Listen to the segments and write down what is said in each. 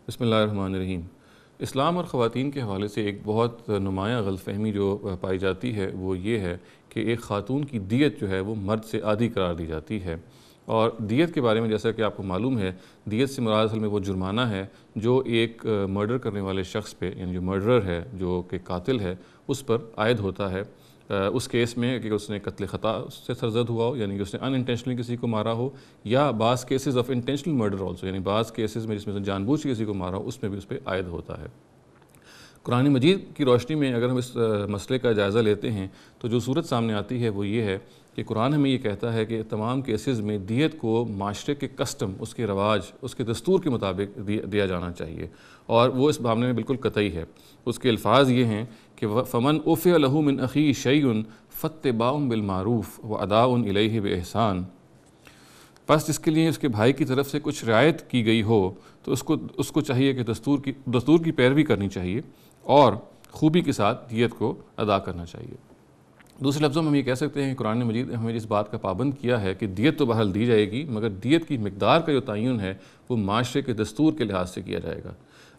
بسم اللہ الرحمن الرحیم۔ اسلام اور خواتین کے حوالے سے ایک بہت نمایاں غلط فہمی جو پائی جاتی ہے وہ یہ ہے کہ ایک خاتون کی دیت جو ہے وہ مرد سے آدھی قرار دی جاتی ہے، اور دیت کے بارے میں جیسا کہ آپ کو معلوم ہے، دیت سے مراد اصل میں وہ جرمانہ ہے جو ایک مرڈر کرنے والے شخص پہ، یعنی جو مرڈرر ہے، جو کہ قاتل ہے، اس پر عائد ہوتا ہے اس کیس میں کہ اس نے قتل خطا سے سرزد ہوا ہو، یعنی کہ اس نے ان انٹینشنلی کسی کو مارا ہو، یا بعض cases of intentional murder also, یعنی بعض کیسز میں جس میں جان بوجھ کے کسی کو مارا ہو، اس میں بھی اس پہ عائد ہوتا ہے۔ قرآن مجید کی روشنی میں اگر ہم اس مسئلے کا جائزہ لیتے ہیں تو جو صورت سامنے آتی ہے وہ یہ ہے کہ قرآن ہمیں یہ کہتا ہے کہ تمام کیسز میں دیت کو معاشرے کے کسٹم، اس کے رواج، اس کے دستور کے مطابق دیا جانا چاہیے، اور وہ اس معاملے میں بالکل قطعی ہے۔ اس کے الفاظ یہ ہیں کہ فَمَنْ عُفِيَ لَهُ مِنْ أَخِيهِ شَيْءٌ فَاتِّبَاعٌ بِالْمَعْرُوفِ وَأَدَاءٌ إِلَيْهِ بِإِحْسَانٍ۔ پس جس کے لیے اس کے بھائی کی طرف سے کچھ رعایت کی گئی ہو تو اس کو چاہیے کہ دستور کی پیروی کرنی چاہیے اور خوبی کے ساتھ دیت کو ادا کرنا چاہیے۔ دوسرے لفظوں میں ہم یہ کہہ سکتے ہیں کہ قرآن مجید نے ہمیں اس بات کا پابند کیا ہے کہ دیت تو بہرحال دی جائے گی، مگر دیت کی مقدار کا جو تعین ہے وہ معاشرے کے دستور کے لحاظ سے کیا جائے گا۔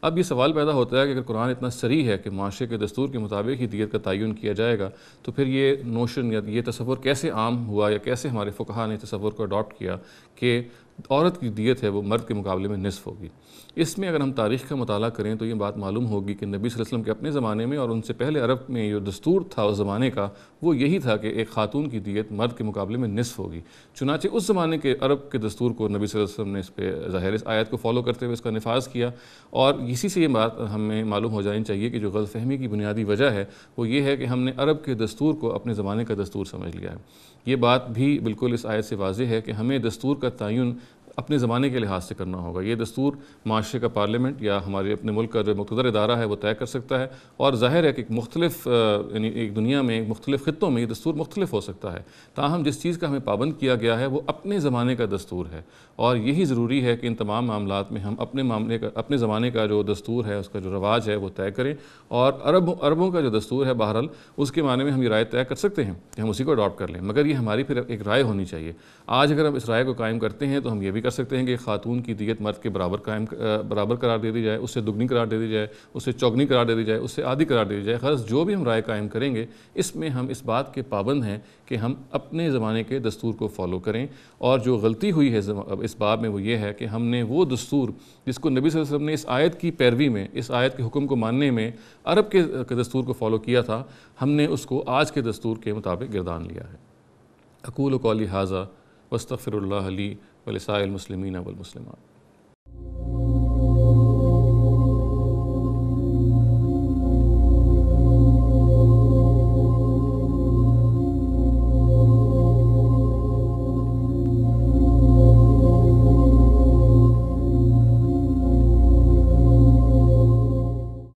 اب یہ سوال پیدا ہوتا ہے کہ اگر قرآن اتنا صریح ہے کہ معاشرے کے دستور کے مطابق ہی دیت کا تعین کیا جائے گا، تو پھر یہ نوشن یا یہ تصور کیسے عام ہوا، یا کیسے ہمارے فقہا نے تصور کو اڈاپٹ کیا کہ عورت کی دیت ہے وہ مرد کے مقابلے میں نصف ہوگی۔ اس میں اگر ہم تاریخ کا مطالعہ کریں تو یہ بات معلوم ہوگی کہ نبی صلی اللہ علیہ وسلم کے اپنے زمانے میں اور ان سے پہلے عرب میں جو دستور تھا اس زمانے کا وہ یہی تھا کہ ایک خاتون کی دیت مرد کے مقابلے میں نصف ہوگی۔ چنانچہ اس زمانے کے عرب کے دستور کو نبی صلی اللہ علیہ وسلم نے اس پہ ظاہر اس آیت کو فالو کرتے ہوئے اس کا نفاذ کیا، اور اسی سے یہ بات ہمیں معلوم ہو جانی چاہیے کہ جو غلط فہمی کی بنیادی وجہ ہے وہ یہ ہے کہ ہم نے عرب کے دستور کو اپنے زمانے کا دستور سمجھ لیا ہے۔ یہ بات بھی بالکل اس آیت سے واضح ہے کہ ہمیں دستور کا تعین اپنے زمانے کے لحاظ سے کرنا ہوگا۔ یہ دستور معاشرے کا پارلیمنٹ یا ہمارے اپنے ملک کا جو مقتدر ادارہ ہے وہ طے کر سکتا ہے، اور ظاہر ہے کہ مختلف یعنی ایک دنیا میں مختلف خطوں میں یہ دستور مختلف ہو سکتا ہے، تاہم جس چیز کا ہمیں پابند کیا گیا ہے وہ اپنے زمانے کا دستور ہے، اور یہی ضروری ہے کہ ان تمام معاملات میں ہم اپنے زمانے کا جو دستور ہے، اس کا جو رواج ہے وہ طے کریں، اور عربوں کا جو دستور ہے بہرحال اس کے معنی میں ہم یہ رائے طے کر سکتے ہیں کہ ہم اسی کو اڈاپٹ کر لیں، مگر یہ ہماری پھر ایک رائے ہونی چاہیے۔ آج اگر ہم اس رائے کو قائم کرتے ہیں تو ہم یہ بھی کر سکتے ہیں کہ خاتون کی دیت مرد کے برابر قرار دے دی جائے، اس سے دگنی قرار دے دی جائے، اس سے چوگنی قرار دے دی جائے، اس سے آدھی قرار دے دی جائے۔ غرض جو بھی ہم رائے قائم کریں گے اس میں ہم اس بات کے پابند ہیں کہ ہم اپنے زمانے کے دستور کو فالو کریں، اور جو غلطی ہوئی ہے اس باب میں وہ یہ ہے کہ ہم نے وہ دستور جس کو نبی صلی اللہ علیہ وسلم نے اس آیت کی پیروی میں، اس آیت کے حکم کو ماننے میں عرب کے دستور کو فالو کیا تھا، ہم نے اس کو آج کے دستور کے مطابق گردان لیا ہے۔ اقول قولی ھذا واستغفر اللہ لی ولسائر المسلمین والمسلمات۔